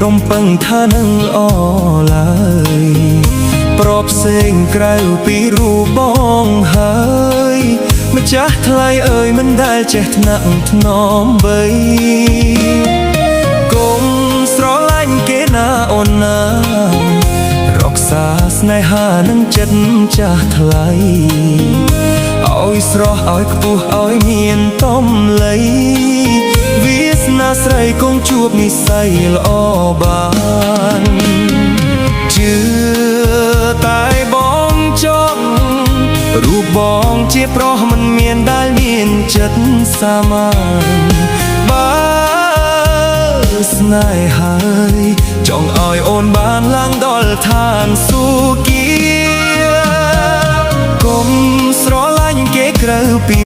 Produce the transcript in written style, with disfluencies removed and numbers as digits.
រំពឹងថានឹងអឡើយប្រពសេងក្រៅពីរូបបងហើយម្ចាស់ថ្លៃអើយមិនដែលចេះថ្នាក់ថ្នមបីកុំស្រឡាញ់គេណាអូនណារក្សាស្នេហានឹងចិត្តចាស់ថ្លៃឲ្យស្រស់ឲ្យខ្ពស់ឲ្យមានតំលៃវាសនាស្រីគង់ជួបនិស្ស័យល្អបានជឿតែបងចង់រូបបងជាប្រុសមិនមានដែលមានចិត្តសាមញ្ញបើស្នេហាហើយចង់ឲ្យអូនបានឡើងដល់ឋានសួគ៌កុំស្រឡាញ់គេក្រៅពី